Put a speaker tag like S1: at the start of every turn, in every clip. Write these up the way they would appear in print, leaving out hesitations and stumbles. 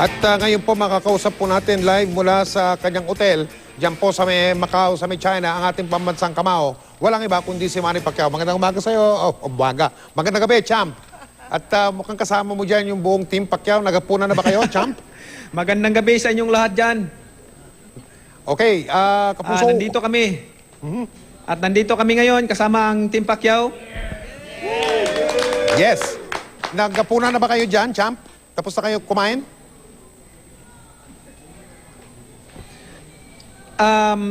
S1: At ngayon po makakausap po natin live mula sa kanyang hotel, diyan po sa may Macau, sa may China, ang ating pambansang kamao. Walang iba kundi si Manny Pacquiao. Magandang umaga sa iyo. Umaga. Magandang gabi, champ. At mukhang kasama mo dyan yung buong team Pacquiao. Nagapunan na ba kayo, champ?
S2: Magandang gabi sa inyong lahat dyan.
S1: Okay, Kapuso.
S2: Nandito kami. At nandito kami ngayon kasama ang Team Pacquiao.
S1: Yes. Nagapunan na ba kayo dyan, champ? Tapos na kayo kumain?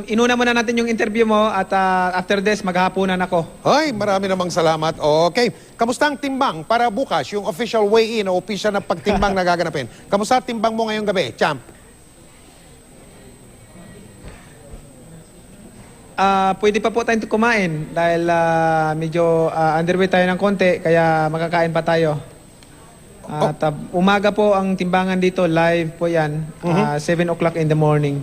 S2: Inuna muna natin yung interview mo at after this, maghahaponan ako.
S1: Ay, marami namang salamat. Okay. Kamusta ang timbang para bukas, yung official weigh-in o official na pagtimbang na gaganapin? Kamusta ang timbang mo ngayong gabi, champ?
S2: Pwede pa po tayong kumain dahil medyo underweight tayo ng konti, kaya makakain pa tayo. At umaga po ang timbangan dito, live po yan, 7 o'clock in the morning.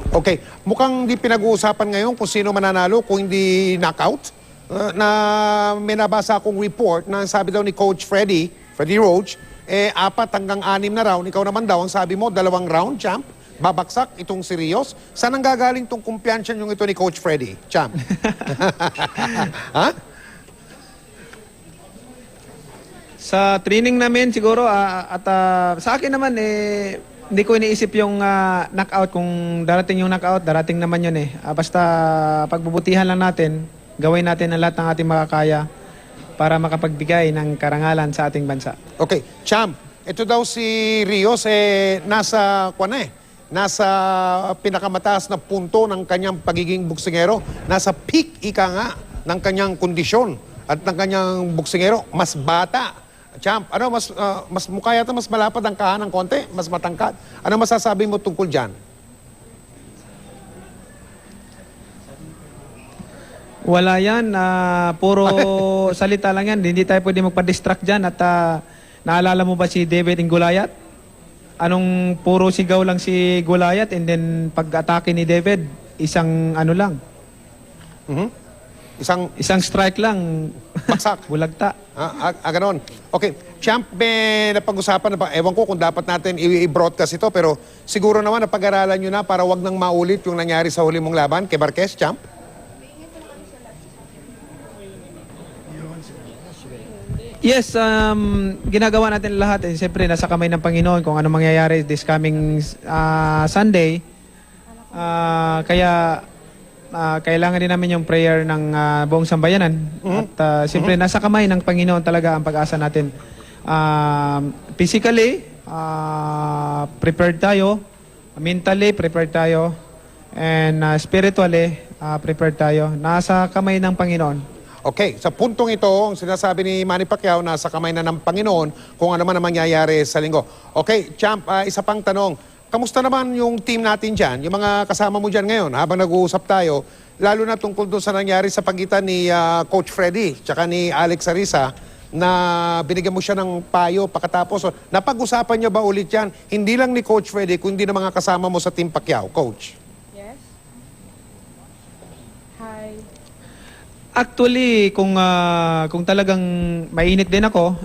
S1: Okay. Mukhang di pinag-uusapan ngayon kung sino mananalo, kung hindi knockout. Na may nabasa akong report na sabi daw ni Coach Freddy Roach, 4 hanggang 6 na round. Ikaw naman daw, ang sabi mo, 2 round, champ. Babaksak itong si Rios. Saan ang gagaling itong kumpiyansya yung ito ni Coach Freddy, champ? Ha?
S2: Sa training namin siguro sa akin naman hindi ko iniisip yung knockout. Kung darating yung knockout, darating naman yun basta pagbubutihan lang natin, gawin natin ang lahat ng ating makakaya para makapagbigay ng karangalan sa ating bansa.
S1: Okay, champ, ito daw si Rios nasa nasa pinakamataas na punto ng kanyang pagiging buksingero. Nasa peak ika nga ng kanyang kondisyon at ng kanyang buksingero. Mas bata. Champ, ano mas mukha yata mas malapad ang kahan ng konti, mas matangkad. Ano masasabi mo tungkol diyan?
S2: Wala yan, puro salita lang yan. Hindi tayo pwede magpa-distract dyan. At naalala mo ba si David and Goliath? Anong puro sigaw lang si Goliath and then pag-atake ni David, isang ano lang. Isang strike lang.
S1: Baksak.
S2: Bulagta.
S1: Ganon. Okay. Champ, may napag-usapan na ba? Ewan ko kung dapat natin i-broadcast ito, pero siguro naman napag-aralan nyo na para wag nang maulit yung nangyari sa huli mong laban kay Marquez, champ?
S2: Yes, ginagawa natin lahat. Siyempre, nasa kamay ng Panginoon kung ano mangyayari this coming Sunday. Kaya kailangan din namin yung prayer ng buong sambayanan. At siyempre, nasa kamay ng Panginoon talaga ang pag-asa natin. Physically, prepared tayo. Mentally, prepared tayo. And spiritually, prepared tayo. Nasa kamay ng Panginoon.
S1: Okay, sa puntong ito, ang sinasabi ni Manny Pacquiao, nasa kamay na ng Panginoon kung ano man ang mangyayari sa linggo. Okay, champ, isa pang tanong. Kamusta naman yung team natin dyan? Yung mga kasama mo dyan ngayon, habang nag-uusap tayo, lalo na tungkol doon sa nangyari sa pagitan ni Coach Freddy tsaka ni Alex Arisa, na binigyan mo siya ng payo pagkatapos. Napag-usapan niyo ba ulit yan? Hindi lang ni Coach Freddy, kundi ng mga kasama mo sa team Pacquiao, Coach.
S3: Yes. Hi.
S2: Actually, kung talagang mainit din ako,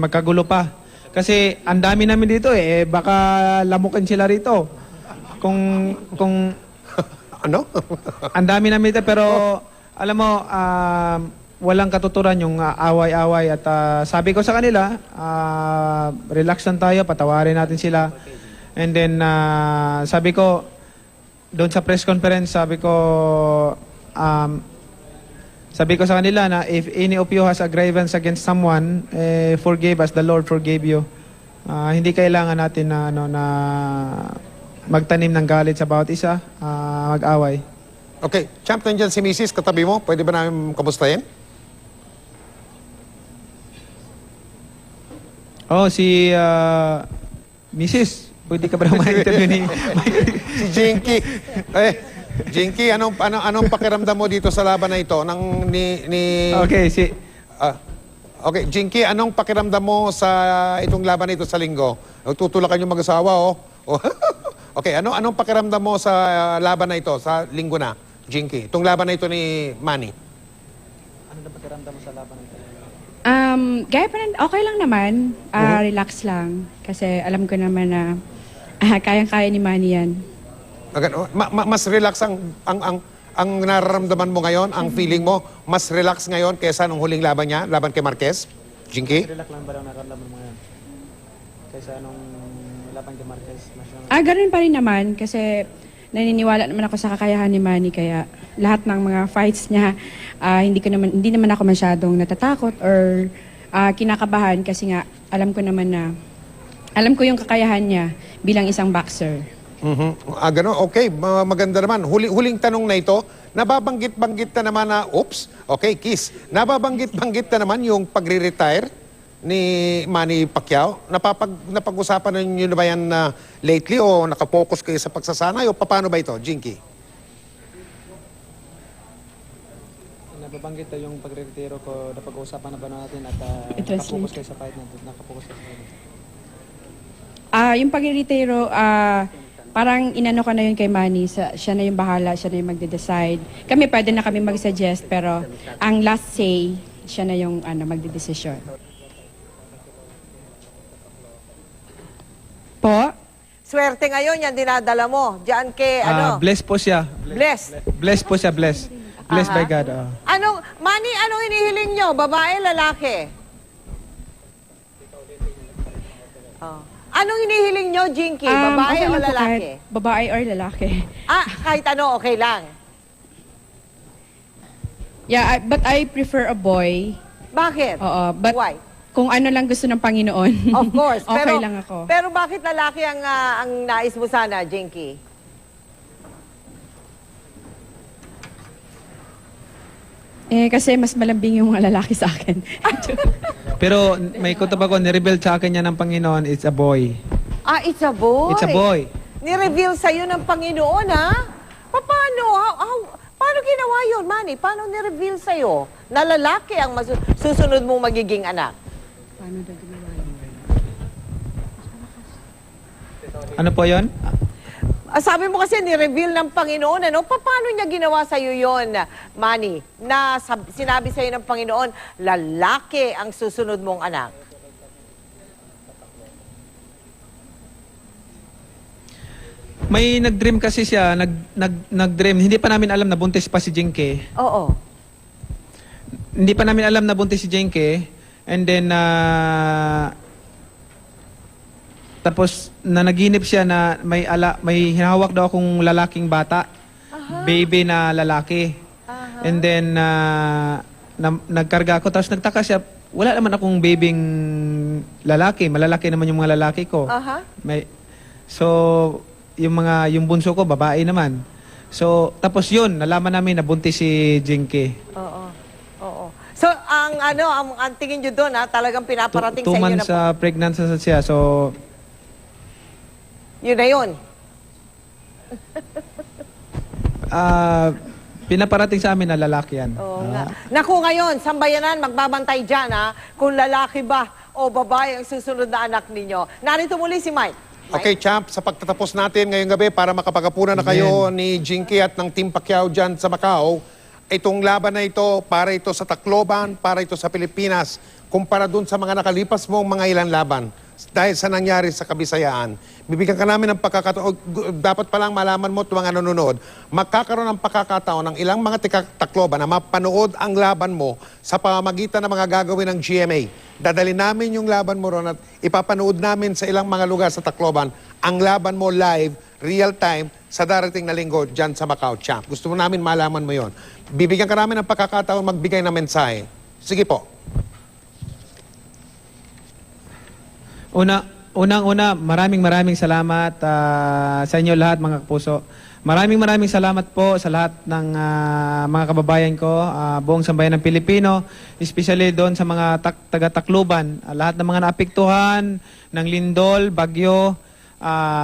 S2: magkagulo pa. Kasi ang dami namin dito baka lamukin sila rito. Kung
S1: Ano?
S2: ang dami namin dito, pero alam mo, walang katuturan yung away-away. At sabi ko sa kanila, relax lang tayo, patawarin natin sila. And then, sabi ko, doon sa press conference, sabi ko sa kanila na if any of you has a grievance against someone, forgive as the Lord forgave you. Hindi kailangan natin na magtanim ng galit sa bawat isa, mag-away.
S1: Okay, champ, nandiyan si Mrs. katabi mo. Pwede ba namin kamustahin?
S2: Oh, si Mrs. Pwede ka ba naman interview ni
S1: Si Jinky. Jinky, anong pakiramdam mo dito sa laban na ito?
S2: Okay,
S1: Okay, Jinky, anong pakiramdam mo sa itong laban na ito sa linggo? Tutulakan yung mag-asawa, oh. Okay, anong pakiramdam mo sa laban na ito, sa linggo na, Jinky? Itong laban na ito ni Manny.
S2: Ano na pakiramdam mo sa laban na ito?
S3: Gaya pa rin, okay lang naman. Relax lang. Kasi alam ko naman na kayang-kaya ni Manny yan.
S1: Mas relax ang nararamdaman mo ngayon, ang feeling mo, mas relax ngayon kaysa nung huling laban niya, laban kay Marquez? Jinky?
S2: Relax lang ba daw nararamdaman mo ngayon? Kaysa nung laban kay Marquez,
S3: Ganun pa rin naman. Kasi naniniwala naman ako sa kakayahan ni Manny. Kaya lahat ng mga fights niya, hindi naman ako masyadong natatakot or kinakabahan. Kasi nga, alam ko yung kakayahan niya bilang isang boxer.
S1: Gano'n, okay, maganda naman. Huling tanong na ito, nababanggit-banggit na naman na, okay, Kiss, nababanggit-banggit na naman yung pagre-retire ni Manny Pacquiao. Napag-usapan na ninyo na ba yan lately o nakapokus kayo sa pagsasanay o paano ba ito, Jinky?
S2: nababanggit yung pagre-retiro ko, napag-uusapan na ba natin at
S3: Interesting.
S2: nakapokus kayo sa fight natin, nakapokus kayo sa fight natin.
S3: Yung pag-retiro, parang inano ka na yun kay Manny. Siya na yung bahala, siya na yung magde-decide. Kami pwede na kami mag-suggest, pero ang last say, siya na yung magde-decision. Po?
S4: Swerte ngayon yan dinadala mo. Diyan kay
S2: Blessed po siya.
S4: Bless.
S2: Blessed po siya, blessed. Blessed by God.
S4: Manny, anong hinihiling nyo? Babae, lalaki? Anong hinihiling nyo, Jinky? Babae
S3: Okay
S4: o
S3: lang po
S4: lalaki?
S3: kahit babae or lalaki.
S4: Kahit ano, okay lang.
S3: Yeah, but I prefer a boy.
S4: Bakit?
S3: Oo, but
S4: Why?
S3: kung ano lang gusto ng Panginoon.
S4: Of course.
S3: Okay lang ako.
S4: Pero bakit lalaki ang nais mo sana, Jinky?
S3: Kasi mas malambing yung mga lalaki sa akin.
S2: Pero may kutob ako, nireveal sa akin niya ng Panginoon, it's a boy.
S4: It's a boy.
S2: It's a boy.
S4: Ni-reveal sa'yo ng Panginoon, ha? Paano? Paano ginawa yun, Manny? Paano ni-reveal sa'yo na lalaki ang susunod mong magiging anak?
S3: Paano daw ginawa yun?
S2: Ano po yon?
S4: Sabi mo kasi ni-reveal ng Panginoon, ano? Paano niya ginawa sa'yo yon, Manny? Na sinabi sa'yo ng Panginoon, lalaki ang susunod mong anak.
S2: May nag-dream kasi siya, nag-dream. Hindi pa namin alam na buntis pa si Jinky.
S4: Oo.
S2: Hindi pa namin alam na buntis si Jinky. And then, tapos nanaginip siya na may hinahawak daw akong lalaking bata. Baby na lalaki. And then, nagkarga ako. Tapos nagtaka siya, wala naman akong babing lalaki. Malalaki naman yung mga lalaki ko. So, yung bunso ko, babae naman. So, tapos yun, nalaman namin na buntis si Jinky.
S4: Oo. So, ang tingin nyo doon, talagang pinaparating
S2: 2
S4: sa inyo
S2: months pregnant siya. So,
S4: yun na yun.
S2: pinaparating sa amin na lalaki yan.
S4: Oo nga. Naku, ngayon, sambayanan, magbabantay dyan, kung lalaki ba o babae ang susunod na anak ninyo. Narito muli si Mike.
S1: Okay, Champ, sa pagtatapos natin ngayong gabi para makapagapuna na kayo ni Jinky at ng Team Pacquiao dyan sa Macau, itong laban na ito, para ito sa Tacloban, para ito sa Pilipinas, kumpara dun sa mga nakalipas mong mga ilang laban dahil sa nangyari sa Kabisayaan. Bibigyan ka namin ng pagkakataon, dapat palang malaman mo ito mga nanonood, magkakaroon ng pagkakataon ng ilang mga Tacloban na mapanood ang laban mo sa pamamagitan ng mga gagawin ng GMA. Dadali namin yung laban mo ron at ipapanood namin sa ilang mga lugar sa Tacloban ang laban mo live, real time, sa darating na linggo dyan sa Macau, Champ. Gusto mo namin malaman mo yon. Bibigyan ka namin ng pagkakataon magbigay ng mensahe. Sige po.
S2: Unang-una, maraming salamat sa inyo lahat mga kapuso. Maraming salamat po sa lahat ng mga kababayan ko, buong sambayan ng Pilipino, especially doon sa mga taga-Tacloban, lahat ng mga naapektuhan ng lindol, bagyo,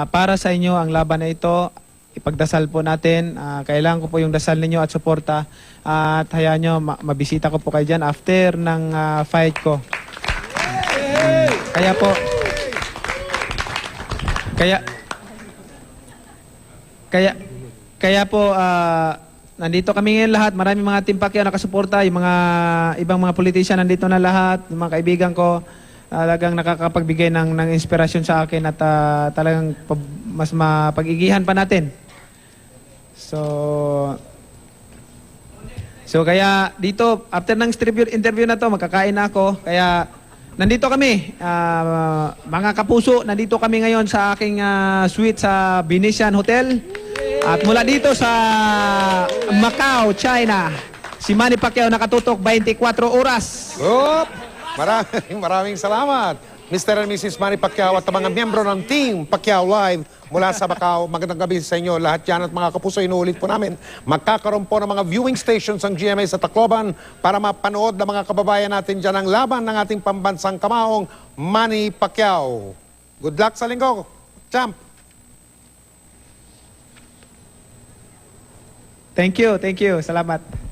S2: para sa inyo ang laban na ito. Ipagdasal po natin. Kailangan ko po yung dasal ninyo at suporta. At hayaan nyo, mabisita ko po kayo dyan after ng fight ko. Kaya po, nandito kami ngayon lahat. Maraming mga Team Pacquiao nakasuporta. Yung mga ibang mga politician nandito na lahat. Yung mga kaibigan ko, talagang nakakapagbigay ng inspirasyon sa akin at talagang mas mapag-igihan pa natin. So kaya dito, after ng interview na to, magkakain na ako. Kaya nandito kami, mga kapuso, nandito kami ngayon sa aking suite sa Venetian Hotel. At mula dito sa Macau, China, si Manny Pacquiao nakatutok 24 oras.
S1: Maraming salamat, Mr. and Mrs. Manny Pacquiao at ang mga miyembro ng Team Pacquiao Live mula sa Macau. Magandang gabi sa inyo lahat yan at mga kapuso, inuulit po namin. Magkakaroon po ng mga viewing stations ang GMA sa Tacloban para mapanood ng mga kababayan natin dyan ang laban ng ating pambansang kamaong Manny Pacquiao. Good luck sa linggo, champ!
S2: Thank you. Salamat.